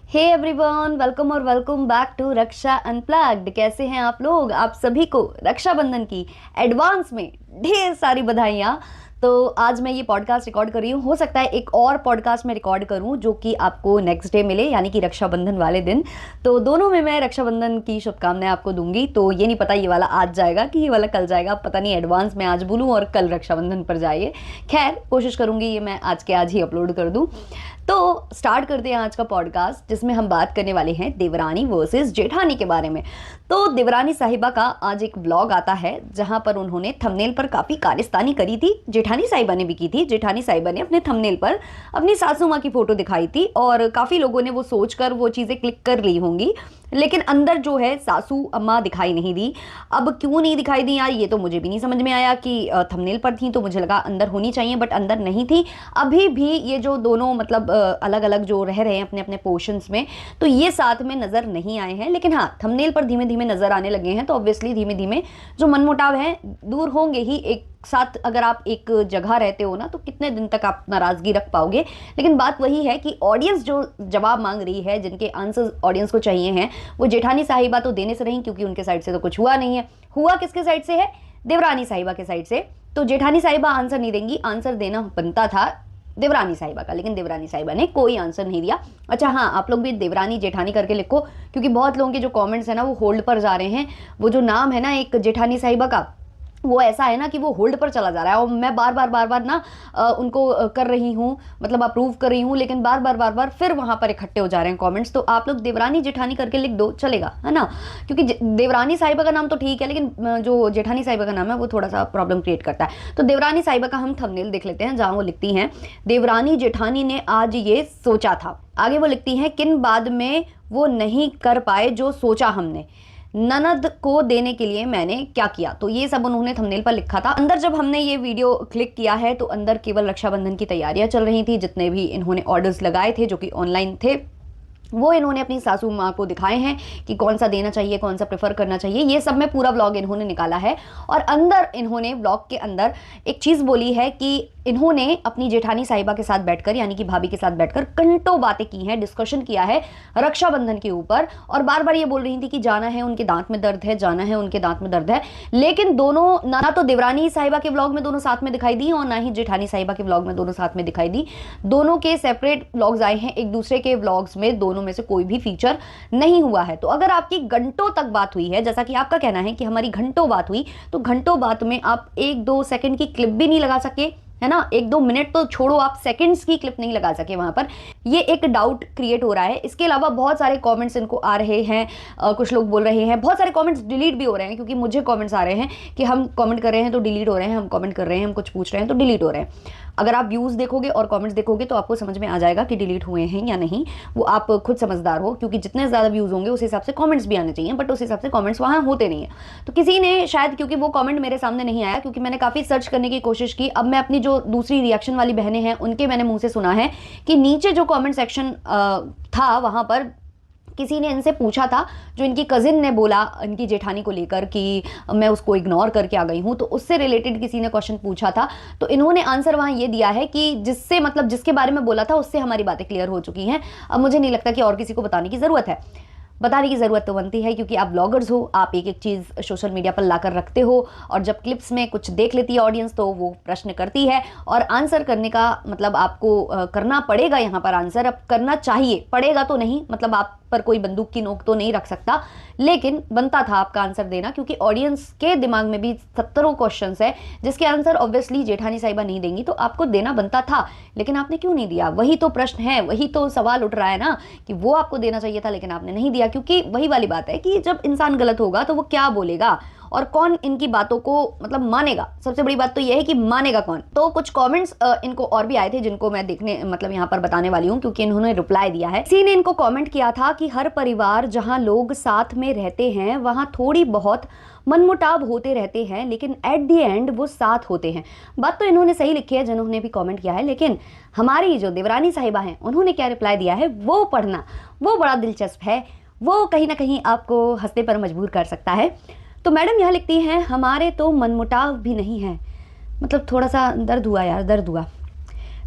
हे everyone, welcome और welcome back to Raksha unplugged. कैसे हैं आप लोग? आप सभी को रक्षाबंधन की एडवांस में ढेर सारी बधाइयाँ। तो आज मैं ये पॉडकास्ट रिकॉर्ड कर रही हूँ। हो सकता है एक और पॉडकास्ट मैं रिकॉर्ड करूँ जो कि आपको नेक्स्ट डे मिले, यानी कि रक्षाबंधन वाले दिन। तो दोनों में मैं रक्षाबंधन की शुभकामनाएं आपको दूंगी। तो ये नहीं पता ये वाला आज जाएगा कि ये वाला कल जाएगा, पता नहीं। एडवांस में आज बोलूँ और कल रक्षाबंधन पर जाइए। खैर, कोशिश करूंगी ये मैं आज के आज ही अपलोड कर दूँ। तो स्टार्ट करते हैं आज का पॉडकास्ट, जिसमें हम बात करने वाले हैं देवरानी वर्सेस जेठानी के बारे में। तो देवरानी साहिबा का आज एक व्लॉग आता है जहां पर उन्होंने थंबनेल पर काफ़ी कारस्तानी करी थी। जेठानी साहिबा ने भी की थी। जेठानी साहिबा ने अपने थंबनेल पर अपनी सासू माँ की फ़ोटो दिखाई थी और काफ़ी लोगों ने वो सोचकर वो चीज़ें क्लिक कर ली होंगी, लेकिन अंदर जो है सासू अम्मा दिखाई नहीं दी। अब क्यों नहीं दिखाई दी यार, ये तो मुझे भी नहीं समझ में आया। कि थंबनेल पर थी तो मुझे लगा अंदर होनी चाहिए, बट अंदर नहीं थी। अभी भी ये जो दोनों मतलब अलग अलग जो रह रहे हैं अपने अपने पोर्शंस में, तो ये साथ में नज़र नहीं आए हैं। लेकिन हाँ, थंबनेल पर धीमे धीमे नज़र आने लगे हैं। तो ऑब्वियसली धीमे धीमे जो मनमुटाव है दूर होंगे ही। एक साथ अगर आप एक जगह रहते हो ना, तो कितने दिन तक आप नाराज़गी रख पाओगे। लेकिन बात वही है कि ऑडियंस जो जवाब मांग रही है, जिनके आंसर ऑडियंस को चाहिए हैं, वो जेठानी साहिबा तो देने से रही, क्योंकि उनके साइड से तो कुछ हुआ नहीं है। हुआ किसके साइड से है? देवरानी साहिबा के साइड से। तो जेठानी साहिबा आंसर नहीं देंगी। आंसर देना बनता था देवरानी साहिबा का, लेकिन देवरानी साहिबा ने कोई आंसर नहीं दिया। अच्छा हाँ, आप लोग भी देवरानी जेठानी करके लिखो, क्योंकि बहुत लोगों के जो कमेंट्स है ना वो होल्ड पर जा रहे हैं। वो जो नाम है ना एक जेठानी साहिबा का, वो ऐसा है ना कि वो होल्ड पर चला जा रहा है। और मैं बार बार ना उनको कर रही हूँ, मतलब अप्रूव कर रही हूँ, लेकिन बार बार फिर वहाँ पर इकट्ठे हो जा रहे हैं कमेंट्स। तो आप लोग देवरानी जेठानी करके लिख दो, चलेगा, है ना। क्योंकि देवरानी साहिबा का नाम तो ठीक है, लेकिन जो जेठानी साहिबा का नाम है वो थोड़ा सा प्रॉब्लम क्रिएट करता है। तो देवरानी साहिबा का हम थंबनेल देख लेते हैं, जहाँ वो लिखती हैं, देवरानी जेठानी ने आज ये सोचा था। आगे वो लिखती हैं, किन बाद में वो नहीं कर पाए जो सोचा हमने, ननद को देने के लिए मैंने क्या किया। तो ये सब उन्होंने थंबनेल पर लिखा था। अंदर जब हमने ये वीडियो क्लिक किया है तो अंदर केवल रक्षाबंधन की तैयारियां चल रही थी। जितने भी इन्होंने ऑर्डर्स लगाए थे जो कि ऑनलाइन थे, वो इन्होंने अपनी सासू माँ को दिखाए हैं कि कौन सा देना चाहिए, कौन सा प्रेफर करना चाहिए। ये सब में पूरा व्लॉग इन्होंने निकाला है। और अंदर इन्होंने व्लॉग के अंदर एक चीज़ बोली है कि इन्होंने अपनी जेठानी साहिबा के साथ बैठकर, यानी कि भाभी के साथ बैठकर घंटों बातें की हैं, डिस्कशन किया है रक्षाबंधन के ऊपर। और बार बार ये बोल रही थी कि जाना है, उनके दांत में दर्द है, जाना है, उनके दांत में दर्द है। लेकिन दोनों ना तो देवरानी साहिबा के व्लॉग में दोनों साथ में दिखाई दी, और ना ही जेठानी साहिबा के व्लॉग में दोनों साथ में दिखाई दी। दोनों के सेपरेट व्लॉग्स आए हैं। एक दूसरे के व्लॉग्स में दोनों में से कोई भी फीचर नहीं हुआ है। तो अगर आपकी घंटों तक बात हुई है, जैसा कि आपका कहना है कि हमारी घंटों बात हुई, तो घंटों बात में आप 1-2 सेकंड की क्लिप भी नहीं लगा सके, है ना। 1-2 मिनट तो छोड़ो, आप सेकंड्स की क्लिप नहीं लगा सके वहां पर। ये एक डाउट क्रिएट हो रहा है। इसके अलावा बहुत सारे कमेंट्स इनको आ रहे हैं। कुछ लोग बोल रहे हैं, बहुत सारे कमेंट्स डिलीट भी हो रहे हैं, क्योंकि मुझे कमेंट्स आ रहे हैं कि हम कमेंट कर रहे हैं तो डिलीट हो रहे हैं, हम कमेंट कर रहे हैं, हम कुछ पूछ रहे हैं तो डिलीट हो रहे हैं। अगर आप व्यूज़ देखोगे और कमेंट्स देखोगे तो आपको समझ में आ जाएगा कि डिलीट हुए हैं या नहीं। वो आप खुद समझदार हो, क्योंकि जितने ज़्यादा व्यूज़ होंगे उस हिसाब से कमेंट्स भी आने चाहिए, बट उस हिसाब से कमेंट्स वहाँ होते नहीं है। तो किसी ने शायद, क्योंकि वो कमेंट मेरे सामने नहीं आया, क्योंकि मैंने काफ़ी सर्च करने की कोशिश की। अब मैं अपनी जो दूसरी रिएक्शन वाली बहनें हैं उनके मैंने मुँह से सुना है कि नीचे जो कॉमेंट सेक्शन था वहाँ पर किसी ने इनसे पूछा था, जो इनकी कजिन ने बोला इनकी जेठानी को लेकर कि मैं उसको इग्नोर करके आ गई हूँ, तो उससे रिलेटेड किसी ने क्वेश्चन पूछा था। तो इन्होंने आंसर वहाँ ये दिया है कि जिससे मतलब जिसके बारे में बोला था उससे हमारी बातें क्लियर हो चुकी हैं। अब मुझे नहीं लगता कि और किसी को बताने की ज़रूरत है। बताने की ज़रूरत तो बनती है, क्योंकि आप ब्लॉगर्स हो, आप एक एक चीज़ सोशल मीडिया पर लाकर रखते हो, और जब क्लिप्स में कुछ देख लेती है ऑडियंस तो वो प्रश्न करती है, और आंसर करने का मतलब आपको करना पड़ेगा। यहाँ पर आंसर अब करना चाहिए, पड़ेगा तो नहीं, मतलब आप पर कोई बंदूक की नोक तो नहीं रख सकता, लेकिन बनता था आपका आंसर देना, क्योंकि ऑडियंस के दिमाग में भी 70 क्वेश्चंस है जिसके आंसर ऑब्वियसली जेठानी साहिबा नहीं देंगी, तो आपको देना बनता था। लेकिन आपने क्यों नहीं दिया? वही तो प्रश्न है, वही तो सवाल उठ रहा है ना, कि वो आपको देना चाहिए था लेकिन आपने नहीं दिया। क्योंकि वही वाली बात है कि जब इंसान गलत होगा तो वो क्या बोलेगा, और कौन इनकी बातों को मतलब मानेगा। सबसे बड़ी बात तो यह है कि मानेगा कौन। तो कुछ कमेंट्स इनको और भी आए थे, जिनको मैं देखने मतलब यहाँ पर बताने वाली हूँ, क्योंकि इन्होंने रिप्लाई दिया है। किसी ने इनको कमेंट किया था कि हर परिवार जहाँ लोग साथ में रहते हैं वहाँ थोड़ी बहुत मनमुटाव होते रहते हैं, लेकिन एट द एंड वो साथ होते हैं। बात तो इन्होंने सही लिखी है जिन्होंने भी कमेंट किया है, लेकिन हमारी जो देवरानी साहिबा हैं उन्होंने क्या रिप्लाई दिया है वो पढ़ना, वो बड़ा दिलचस्प है। वो कहीं ना कहीं आपको हंसने पर मजबूर कर सकता है। तो मैडम यहाँ लिखती हैं, हमारे तो मनमुटाव भी नहीं है, मतलब थोड़ा सा दर्द हुआ यार, दर्द हुआ,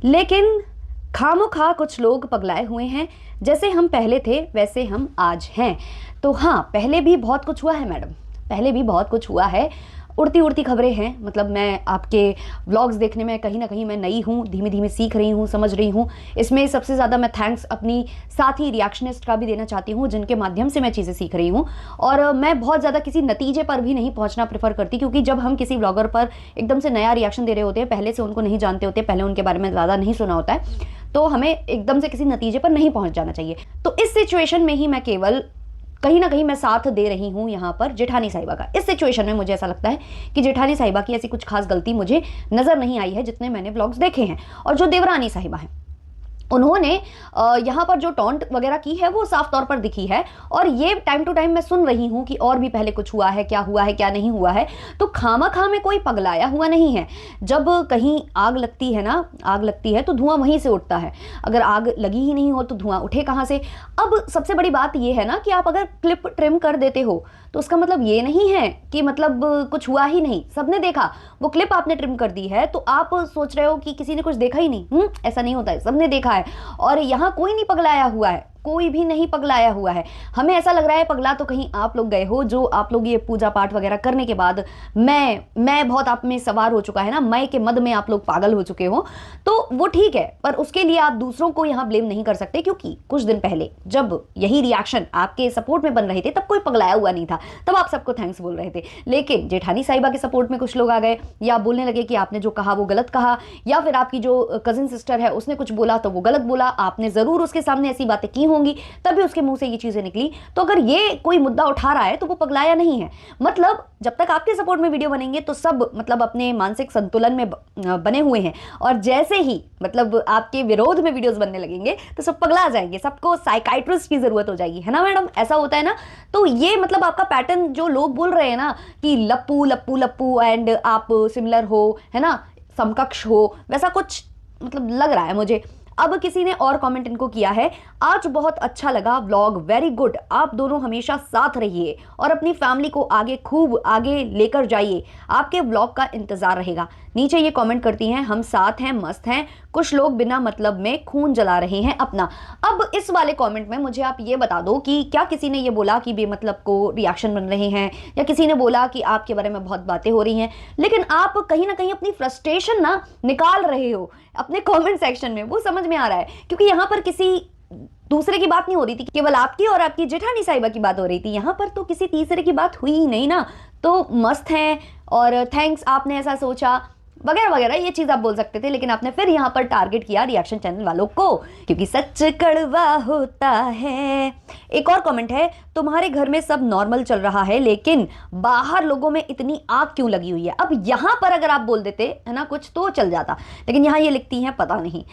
लेकिन खामोखा कुछ लोग पगलाए हुए हैं, जैसे हम पहले थे वैसे हम आज हैं। तो हाँ, पहले भी बहुत कुछ हुआ है मैडम, पहले भी बहुत कुछ हुआ है। उड़ती उड़ती खबरें हैं, मतलब मैं आपके व्लॉग्स देखने में कहीं ना कहीं मैं नई हूँ, धीमे धीमे सीख रही हूँ, समझ रही हूँ। इसमें सबसे ज़्यादा मैं थैंक्स अपनी साथी रिएक्शनिस्ट का भी देना चाहती हूँ, जिनके माध्यम से मैं चीज़ें सीख रही हूँ। और मैं बहुत ज़्यादा किसी नतीजे पर भी नहीं पहुँचना प्रेफर करती, क्योंकि जब हम किसी ब्लॉगर पर एकदम से नया रिएक्शन दे रहे होते हैं, पहले से उनको नहीं जानते होते, पहले उनके बारे में ज़्यादा नहीं सुना होता है, तो हमें एकदम से किसी नतीजे पर नहीं पहुँच जाना चाहिए। तो इस सिचुएशन में ही मैं केवल कहीं ना कहीं मैं साथ दे रही हूँ यहाँ पर जेठानी साहिबा का। इस सिचुएशन में मुझे ऐसा लगता है कि जेठानी साहिबा की ऐसी कुछ खास गलती मुझे नज़र नहीं आई है जितने मैंने व्लॉग्स देखे हैं। और जो देवरानी साहिबा हैं, उन्होंने यहाँ पर जो टॉन्ट वगैरह की है वो साफ तौर पर दिखी है। और ये टाइम टू टाइम मैं सुन रही हूँ कि और भी पहले कुछ हुआ है क्या नहीं हुआ है। तो खामा में कोई पगलाया हुआ नहीं है। जब कहीं आग लगती है ना, आग लगती है तो धुआं वहीं से उठता है। अगर आग लगी ही नहीं हो तो धुआं उठे कहाँ से। अब सबसे बड़ी बात ये है ना कि आप अगर क्लिप ट्रिम कर देते हो तो उसका मतलब ये नहीं है कि मतलब कुछ हुआ ही नहीं। सबने देखा, वो क्लिप आपने ट्रिम कर दी है तो आप सोच रहे हो कि किसी ने कुछ देखा ही नहीं। ऐसा नहीं होता है, सबने देखा है। और यहाँ कोई नहीं पगलाया हुआ है, कोई भी नहीं पगलाया हुआ है। हमें ऐसा लग रहा है पगला तो कहीं आप लोग गए हो, जो आप लोग ये पूजा पाठ वगैरह करने के बाद मैं बहुत आप में सवार हो चुका है ना, मैं के मद में आप लोग पागल हो चुके हो, तो वो ठीक है। पर उसके लिए आप दूसरों को यहाँ ब्लेम नहीं कर सकते, क्योंकि कुछ दिन पहले जब यही रिएक्शन आपके सपोर्ट में बन रहे थे तब कोई पगलाया हुआ नहीं था, तब आप सबको थैंक्स बोल रहे थे। लेकिन जेठानी साहिबा के सपोर्ट में कुछ लोग आ गए, या बोलने लगे कि आपने जो कहा वो गलत कहा, या फिर आपकी जो कजिन सिस्टर है उसने कुछ बोला तो वो गलत बोला, आपने जरूर उसके सामने ऐसी बातें की होंगी तभी उसके मुंह से ये चीजें निकली। तो अगर ये कोई मुद्दा उठा रहा है तो वो पगलाया नहीं है। मतलब जब तक आपके सपोर्ट में वीडियो बनेंगे तो सब मतलब अपने मानसिक संतुलन में बने हुए हैं, और जैसे ही मतलब आपके विरोध में वीडियोस बनने लगेंगे तो सब पगला जाएंगे, सबको साइकाइट्रिस्ट की जरूरत हो जाएगी, है ना मैडम, ऐसा होता है ना। तो ये मतलब आपका पैटर्न जो लोग बोल रहे हैं ना कि लप्पू लप्पू लप्पू एंड आप सिमिलर हो, है ना, समकक्ष हो, वैसा कुछ मतलब लग रहा है मुझे। अब किसी ने और कमेंट इनको किया है, आज बहुत अच्छा लगा व्लॉग, वेरी गुड, आप दोनों हमेशा साथ रहिए और अपनी फैमिली को आगे खूब आगे लेकर जाइए, आपके व्लॉग का इंतजार रहेगा। नीचे ये कमेंट करती हैं, हम साथ हैं, मस्त हैं, कुछ लोग बिना मतलब में खून जला रहे हैं अपना। अब इस वाले कमेंट में मुझे आप ये बता दो कि क्या किसी ने ये बोला कि बेमतलब को रिएक्शन बन रहे हैं, या किसी ने बोला कि आपके बारे में बहुत बातें हो रही हैं, लेकिन आप कहीं ना कहीं अपनी फ्रस्ट्रेशन ना निकाल रहे हो अपने कमेंट सेक्शन में, वो समझ में आ रहा है। क्योंकि यहाँ पर किसी दूसरे की बात नहीं हो रही थी, केवल आपकी और आपकी जेठानी साहिबा की बात हो रही थी, यहाँ पर तो किसी तीसरे की बात हुई ही नहीं ना। तो मस्त है और थैंक्स, आपने ऐसा सोचा वगैरह वगैरह, ये चीज आप बोल सकते थे, लेकिन आपने फिर यहाँ पर टारगेट किया रिएक्शन चैनल वालों को, क्योंकि सच कड़वा होता है। एक और कमेंट है, तुम्हारे घर में सब नॉर्मल चल रहा है लेकिन बाहर लोगों में इतनी आग क्यों लगी हुई है। अब यहाँ पर अगर आप बोल देते है ना कुछ तो चल जाता, लेकिन यहाँ ये लिखती हैं पता नहीं।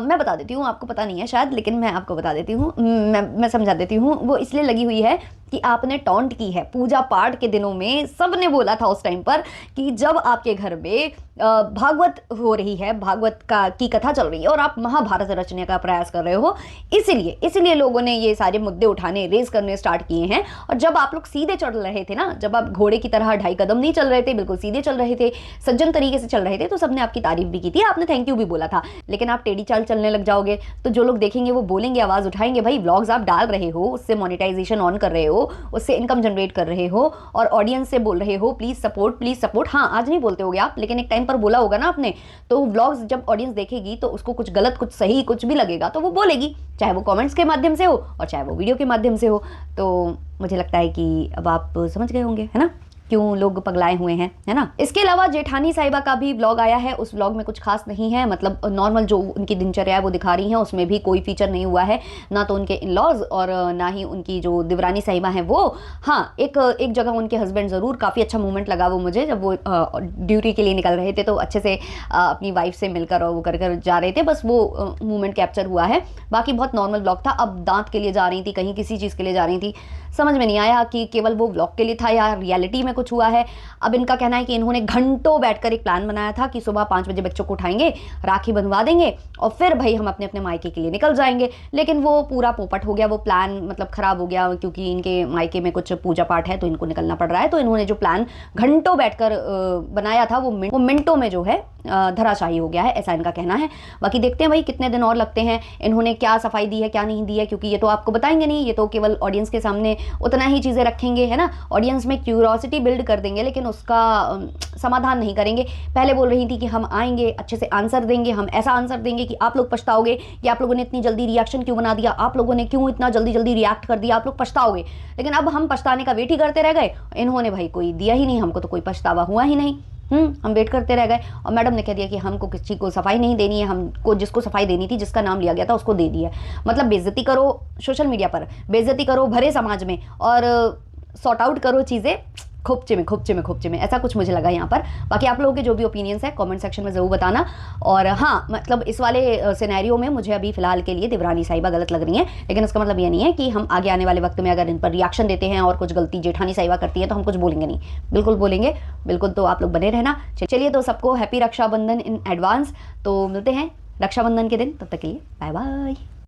मैं बता देती हूँ, आपको पता नहीं है शायद, लेकिन मैं आपको बता देती हूँ, मैं समझा देती हूँ। वो इसलिए लगी हुई है कि आपने टॉन्ट की है। पूजा पाठ के दिनों में सबने बोला था उस टाइम पर कि जब आपके घर में भागवत हो रही है, भागवत की कथा चल रही है और आप महाभारत रचने का प्रयास कर रहे हो, इसीलिए लोगों ने ये सारे मुद्दे उठाने, रेज करने स्टार्ट किए हैं। और जब आप लोग सीधे चल रहे थे ना, जब आप घोड़े की तरह 2.5 कदम नहीं चल रहे थे, बिल्कुल सीधे चल रहे थे, सज्जन तरीके से चल रहे थे, तो सबने आपकी तारीफ भी की थी, आपने थैंक यू भी बोला था। लेकिन आप टेढ़ी चाल चलने लग जाओगे तो जो लोग देखेंगे वो बोलेंगे, आवाज उठाएंगे, भाई व्लॉग्स आप डाल रहे हो, उससे मोनेटाइजेशन ऑन कर रहे हो, उससे इनकम जनरेट कर रहे हो और ऑडियंस से बोल रहे हो प्लीज सपोर्ट। हाँ, आज नहीं बोलते होगे आप, लेकिन एक टाइम पर बोला होगा ना आपने। तो व्लॉग्स जब ऑडियंस देखेगी तो उसको कुछ गलत, कुछ सही, कुछ भी लगेगा तो वो बोलेगी, चाहे वो कमेंट्स के माध्यम से हो और चाहे वो वीडियो के माध्यम से हो। तो मुझे लगता है कि अब आप समझ गए होंगे, है ना, क्यों लोग पगलाए हुए हैं, है ना। इसके अलावा जेठानी साहिबा का भी व्लॉग आया है, उस व्लॉग में कुछ खास नहीं है, मतलब नॉर्मल जो उनकी दिनचर्या है वो दिखा रही हैं, उसमें भी कोई फीचर नहीं हुआ है, ना तो उनके इन-लॉज और ना ही उनकी जो देवरानी साहिबा है वो। हाँ, एक जगह उनके हस्बैंड ज़रूर, काफ़ी अच्छा मोमेंट लगा वो मुझे, जब वो ड्यूटी के लिए निकल रहे थे तो अच्छे से अपनी वाइफ से मिलकर और वो कर जा रहे थे, बस वो मोमेंट कैप्चर हुआ है। बाकी बहुत नॉर्मल व्लॉग था। अब दांत के लिए जा रही थी, कहीं किसी चीज़ के लिए जा रही थी, समझ में नहीं आया कि केवल वो व्लॉग के लिए था या रियलिटी में कुछ हुआ है। अब इनका कहना है कि इन्होंने घंटों बैठकर एक प्लान बनाया था कि सुबह 5 बजे बच्चों को उठाएंगे, राखी बंधवा देंगे और फिर भाई हम अपने अपने मायके के लिए निकल जाएंगे। लेकिन वो पूरा पोपट हो गया, वो प्लान मतलब खराब हो गया, क्योंकि इनके मायके में कुछ पूजा पाठ है तो इनको निकलना पड़ रहा है। तो इन्होंने जो प्लान घंटों बैठकर बनाया था वो मिनटों में जो है धराशायी हो गया है, ऐसा इनका कहना है। बाकी देखते हैं भाई कितने दिन और लगते हैं, इन्होंने क्या सफाई दी है क्या नहीं दी है, क्योंकि ये तो आपको बताएंगे नहीं, ये तो केवल ऑडियंस के सामने उतना ही चीज़ें रखेंगे, है ना, ऑडियंस में क्यूरियोसिटी बिल्ड कर देंगे लेकिन उसका समाधान नहीं करेंगे। पहले बोल रही थी कि हम आएंगे, अच्छे से आंसर देंगे, हम ऐसा आंसर देंगे कि आप लोग पछताओगे कि आप लोगों ने इतनी जल्दी रिएक्शन क्यों बना दिया, आप लोगों ने क्यों इतना जल्दी जल्दी रिएक्ट कर दिया, आप लोग पछताओगे। लेकिन अब हम पछताने का वेट ही करते रह गए, इन्होंने भाई कोई दिया ही नहीं, हमको तो कोई पछतावा हुआ ही नहीं। हम वेट करते रह गए और मैडम ने कह दिया कि हमको किसी को सफाई नहीं देनी है, हमको जिसको सफाई देनी थी, जिसका नाम लिया गया था उसको दे दिया। मतलब बेइज्जती करो सोशल मीडिया पर, बेइज्जती करो भरे समाज में और सॉर्ट आउट करो चीज़ें खोपचे में खोपचे में खोपचे में, ऐसा कुछ मुझे लगा यहाँ पर। बाकी आप लोगों के जो भी ओपिनियंस है कमेंट सेक्शन में ज़रूर बताना। और हाँ, मतलब इस वाले सिनेरियो में मुझे अभी फिलहाल के लिए देवरानी साहिबा गलत लग रही है, लेकिन इसका मतलब ये नहीं है कि हम आगे आने वाले वक्त में अगर इन पर रिएक्शन देते हैं और कुछ गलती जेठानी साहिबा करती है तो हम कुछ बोलेंगे नहीं, बिल्कुल बोलेंगे, बिल्कुल। तो आप लोग बने रहना। चलिए, तो सबको हैप्पी रक्षाबंधन इन एडवांस। तो मिलते हैं रक्षाबंधन के दिन, तब तक के लिए बाय बाय।